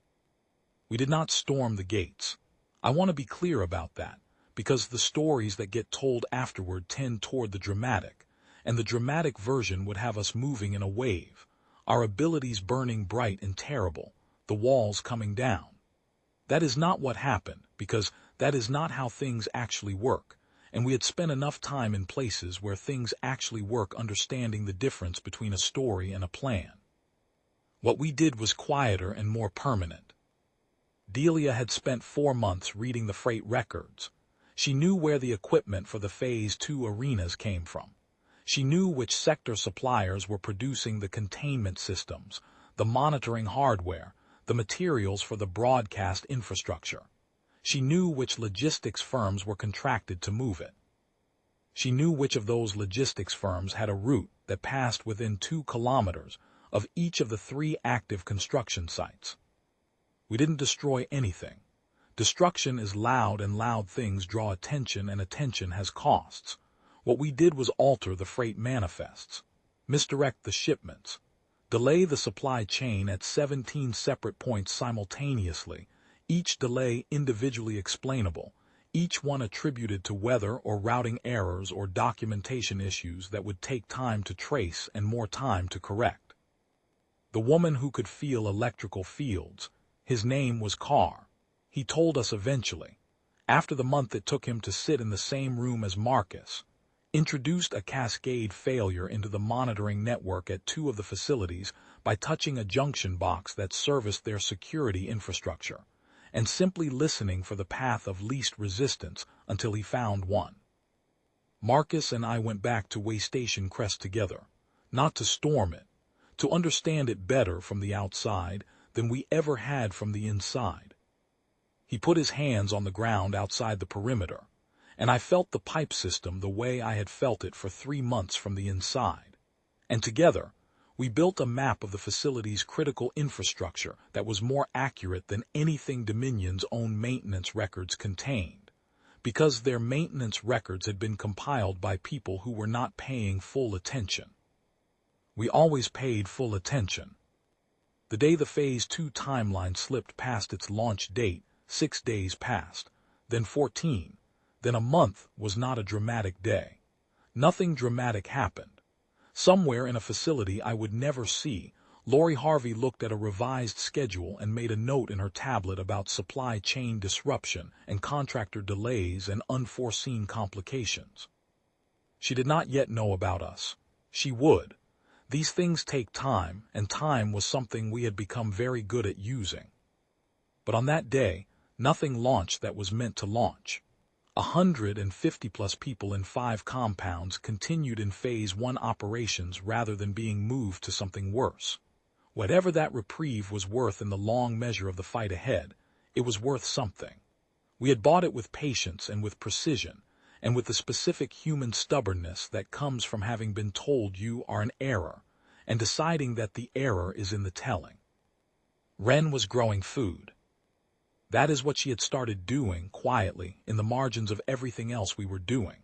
We did not storm the gates. I want to be clear about that, because the stories that get told afterward tend toward the dramatic, and the dramatic version would have us moving in a wave, our abilities burning bright and terrible, the walls coming down. That is not what happened, because that is not how things actually work, and we had spent enough time in places where things actually work understanding the difference between a story and a plan. What we did was quieter and more permanent. Delia had spent 4 months reading the freight records. She knew where the equipment for the Phase 2 arenas came from. She knew which sector suppliers were producing the containment systems, the monitoring hardware, the materials for the broadcast infrastructure. She knew which logistics firms were contracted to move it. She knew which of those logistics firms had a route that passed within 2 kilometers of each of the 3 active construction sites. We didn't destroy anything. Destruction is loud, and loud things draw attention, and attention has costs. What we did was alter the freight manifests, misdirect the shipments, delay the supply chain at 17 separate points simultaneously, each delay individually explainable, each one attributed to weather or routing errors or documentation issues that would take time to trace and more time to correct. The woman who could feel electrical fields, his name was Carr. He told us eventually, after the month it took him to sit in the same room as Marcus, introduced a cascade failure into the monitoring network at 2 of the facilities by touching a junction box that serviced their security infrastructure, and simply listening for the path of least resistance until he found one. Marcus and I went back to Waystation Crest together, not to storm it, to understand it better from the outside than we ever had from the inside. He put his hands on the ground outside the perimeter, and I felt the pipe system the way I had felt it for 3 months from the inside. And together, we built a map of the facility's critical infrastructure that was more accurate than anything Dominion's own maintenance records contained, because their maintenance records had been compiled by people who were not paying full attention. We always paid full attention. The day the Phase 2 timeline slipped past its launch date, 6 days passed, then 14, then a month was not a dramatic day. Nothing dramatic happened. Somewhere in a facility I would never see, Lori Harvey looked at a revised schedule and made a note in her tablet about supply chain disruption and contractor delays and unforeseen complications. She did not yet know about us. She would. These things take time, and time was something we had become very good at using. But on that day, nothing launched that was meant to launch. 150+ people in 5 compounds continued in Phase 1 operations rather than being moved to something worse. Whatever that reprieve was worth in the long measure of the fight ahead, it was worth something. We had bought it with patience and with precision, and with the specific human stubbornness that comes from having been told you are an error, and deciding that the error is in the telling. Wren was growing food. That is what she had started doing, quietly, in the margins of everything else we were doing.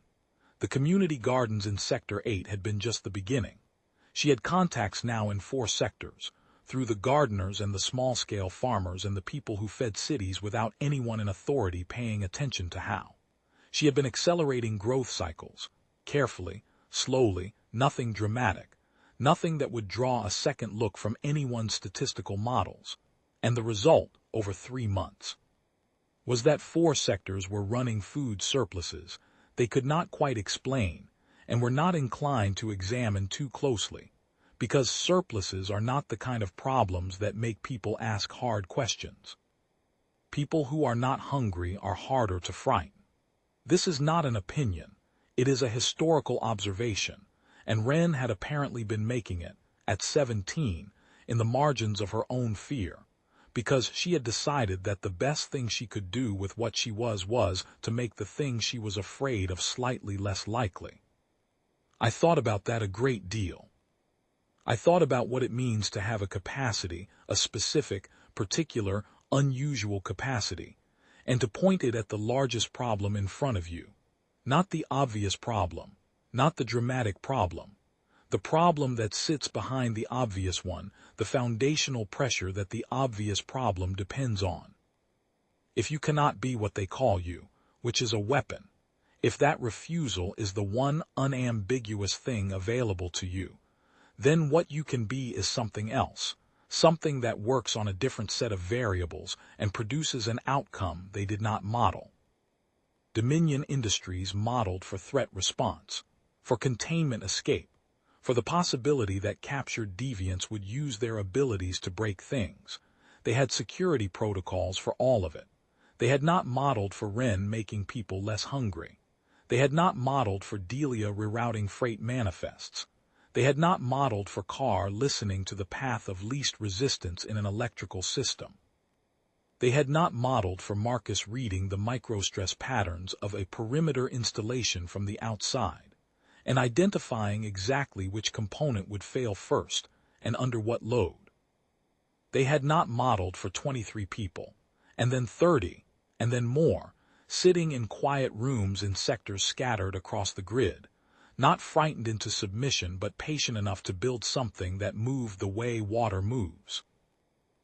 The community gardens in Sector 8 had been just the beginning. She had contacts now in 4 sectors, through the gardeners and the small-scale farmers and the people who fed cities without anyone in authority paying attention to how. She had been accelerating growth cycles, carefully, slowly, nothing dramatic, nothing that would draw a second look from anyone's statistical models, and the result, over 3 months, was that 4 sectors were running food surpluses they could not quite explain and were not inclined to examine too closely, because surpluses are not the kind of problems that make people ask hard questions. People who are not hungry are harder to frighten. This is not an opinion, it is a historical observation, and Wren had apparently been making it, at 17, in the margins of her own fear, because she had decided that the best thing she could do with what she was to make the thing she was afraid of slightly less likely. I thought about that a great deal. I thought about what it means to have a capacity, a specific, particular, unusual capacity, and to point it at the largest problem in front of you. Not the obvious problem, not the dramatic problem. The problem that sits behind the obvious one, the foundational pressure that the obvious problem depends on. If you cannot be what they call you, which is a weapon. If that refusal is the one unambiguous thing available to you, then what you can be is something else, something that works on a different set of variables and produces an outcome they did not model. Dominion Industries modeled for threat response, for containment escape, for the possibility that captured deviants would use their abilities to break things. They had security protocols for all of it. They had not modeled for Ren making people less hungry. They had not modeled for Delia rerouting freight manifests. They had not modeled for Carr listening to the path of least resistance in an electrical system. They had not modeled for Marcus reading the microstress patterns of a perimeter installation from the outside, and identifying exactly which component would fail first and under what load. They had not modeled for 23 people, and then 30, and then more, sitting in quiet rooms in sectors scattered across the grid, not frightened into submission but patient enough to build something that moved the way water moves.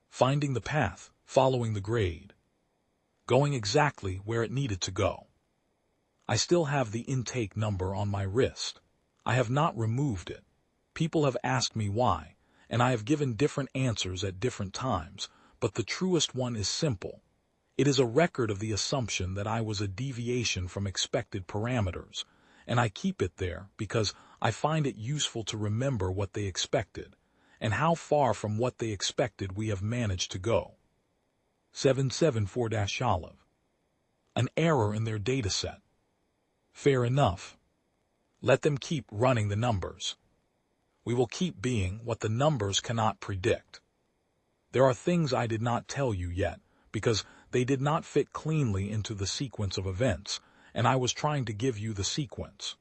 Finding the path, following the grade, going exactly where it needed to go. I still have the intake number on my wrist. I have not removed it. People have asked me why, and I have given different answers at different times, but the truest one is simple. It is a record of the assumption that I was a deviation from expected parameters, and I keep it there because I find it useful to remember what they expected, and how far from what they expected we have managed to go. 774-Olive. An error in their dataset. Fair enough. Let them keep running the numbers. We will keep being what the numbers cannot predict. There are things I did not tell you yet, because they did not fit cleanly into the sequence of events, and I was trying to give you the sequence.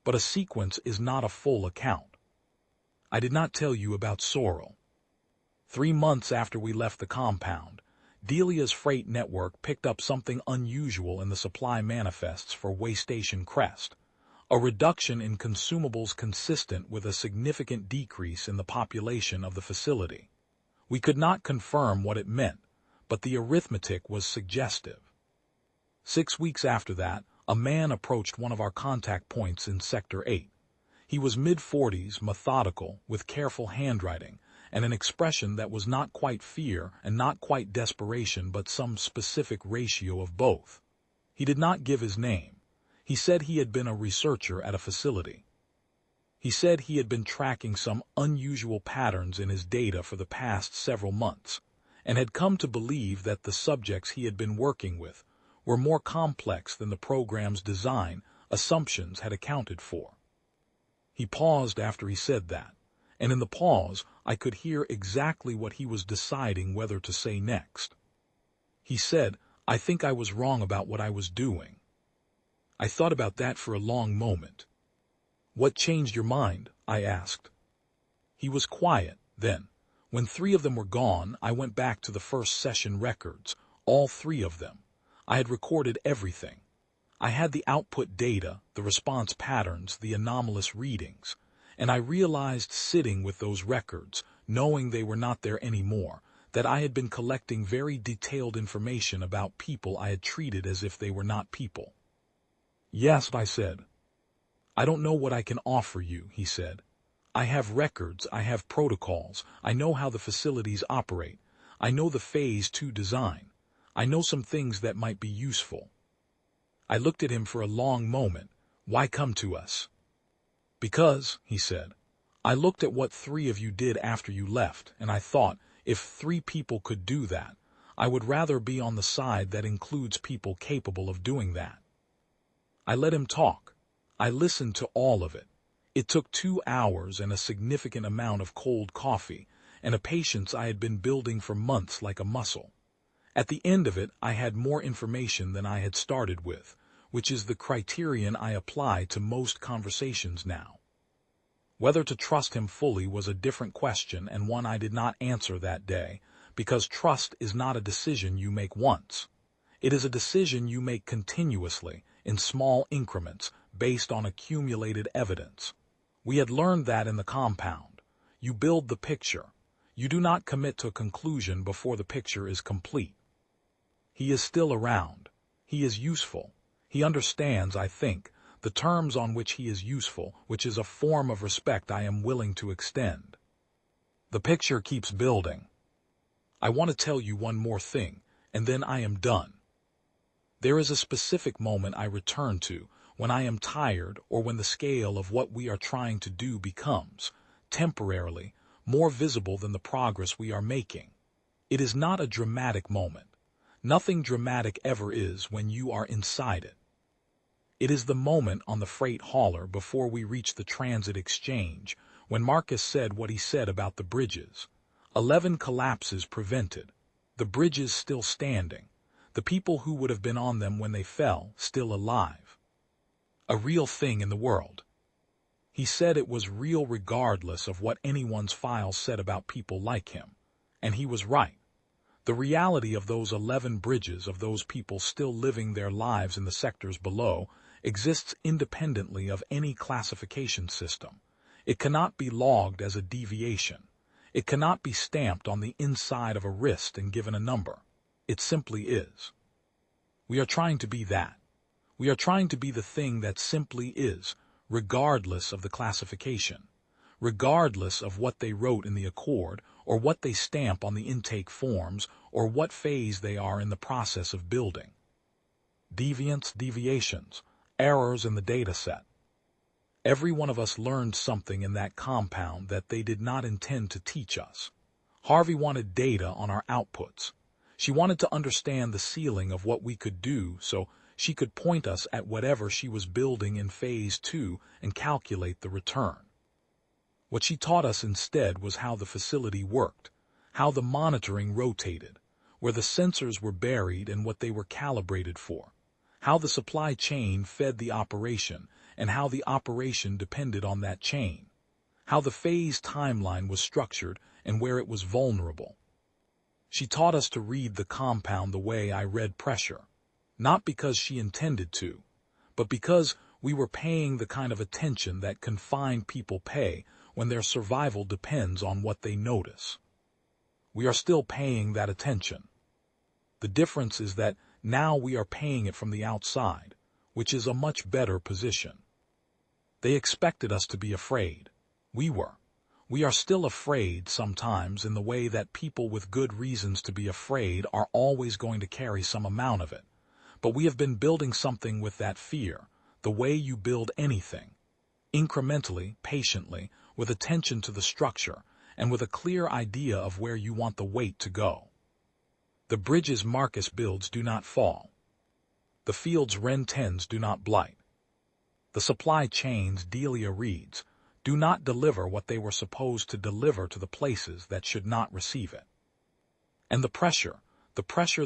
But a sequence is not a full account. I did not tell you about Sorrel. 3 months after we left the compound, Delia's freight network picked up something unusual in the supply manifests for Waystation Crest, a reduction in consumables consistent with a significant decrease in the population of the facility. We could not confirm what it meant, but the arithmetic was suggestive. 6 weeks after that, a man approached one of our contact points in Sector 8. He was mid-40s, methodical, with careful handwriting, and an expression that was not quite fear and not quite desperation but some specific ratio of both. He did not give his name. He said he had been a researcher at a facility. He said he had been tracking some unusual patterns in his data for the past several months, and had come to believe that the subjects he had been working with were more complex than the program's design assumptions had accounted for. He paused after he said that, and in the pause I could hear exactly what he was deciding whether to say next. He said, "I think I was wrong about what I was doing." I thought about that for a long moment. "What changed your mind?" I asked. He was quiet. Then, when 3 of them were gone, I went back to the first session records, all 3 of them. I had recorded everything. I had the output data, the response patterns, the anomalous readings, and I realized sitting with those records, knowing they were not there anymore, that I had been collecting very detailed information about people I had treated as if they were not people. "Yes," I said. "I don't know what I can offer you," he said. "I have records, I have protocols, I know how the facilities operate, I know the Phase 2 design, I know some things that might be useful." I looked at him for a long moment. "Why come to us?" "Because," he said, "I looked at what 3 of you did after you left, and I thought, if 3 people could do that, I would rather be on the side that includes people capable of doing that." I let him talk. I listened to all of it. It took 2 hours and a significant amount of cold coffee, and a patience I had been building for months like a muscle. At the end of it, I had more information than I had started with, which is the criterion I apply to most conversations now. Whether to trust him fully was a different question, and one I did not answer that day, because trust is not a decision you make once. It is a decision you make continuously, in small increments, based on accumulated evidence. We had learned that in the compound. You build the picture. You do not commit to a conclusion before the picture is complete. He is still around. He is useful. He understands, I think, the terms on which he is useful, which is a form of respect I am willing to extend. The picture keeps building. I want to tell you one more thing, and then I am done. There is a specific moment I return to when I am tired or when the scale of what we are trying to do becomes, temporarily, more visible than the progress we are making. It is not a dramatic moment. Nothing dramatic ever is when you are inside it. It is the moment on the freight hauler before we reach the transit exchange, when Marcus said what he said about the bridges. 11 collapses prevented. The bridges still standing. The people who would have been on them when they fell still alive. A real thing in the world. He said it was real regardless of what anyone's files said about people like him. And he was right. The reality of those 11 bridges, of those people still living their lives in the sectors below, exists independently of any classification system. It cannot be logged as a deviation. It cannot be stamped on the inside of a wrist and given a number. It simply is. We are trying to be that. We are trying to be the thing that simply is, regardless of the classification, regardless of what they wrote in the accord, or what they stamp on the intake forms, or what phase they are in the process of building. Deviants, deviations, errors in the dataset. Every one of us learned something in that compound that they did not intend to teach us. Harvey wanted data on our outputs. She wanted to understand the ceiling of what we could do so she could point us at whatever she was building in phase 2 and calculate the return. What she taught us instead was how the facility worked, how the monitoring rotated, where the sensors were buried and what they were calibrated for, how the supply chain fed the operation and how the operation depended on that chain, how the phase timeline was structured and where it was vulnerable. She taught us to read the compound the way I read pressure, not because she intended to, but because we were paying the kind of attention that confined people pay when their survival depends on what they notice. We are still paying that attention. The difference is that now we are paying it from the outside, which is a much better position. They expected us to be afraid. We were. We are still afraid sometimes in the way that people with good reasons to be afraid are always going to carry some amount of it. But we have been building something with that fear, the way you build anything. Incrementally, patiently, with attention to the structure, and with a clear idea of where you want the weight to go. The bridges Marcus builds do not fall. The fields Ren tends do not blight. The supply chains Delia reads do not deliver what they were supposed to deliver to the places that should not receive it. And the pressure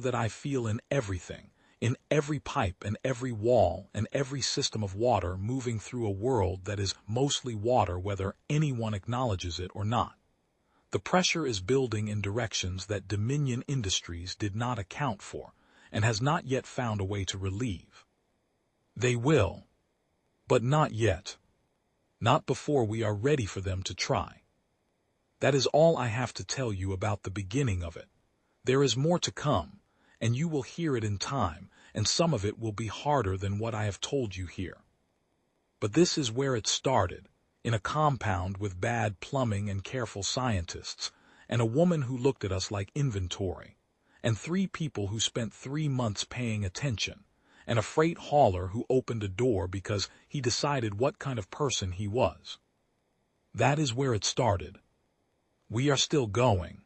that I feel in everything, in every pipe and every wall and every system of water moving through a world that is mostly water whether anyone acknowledges it or not. The pressure is building in directions that Dominion Industries did not account for and has not yet found a way to relieve. They will, but not yet. Not before we are ready for them to try. That is all I have to tell you about the beginning of it. There is more to come, and you will hear it in time, and some of it will be harder than what I have told you here. But this is where it started, in a compound with bad plumbing and careful scientists, and a woman who looked at us like inventory, and 3 people who spent 3 months paying attention, and a freight hauler who opened a door because he decided what kind of person he was. That is where it started. We are still going.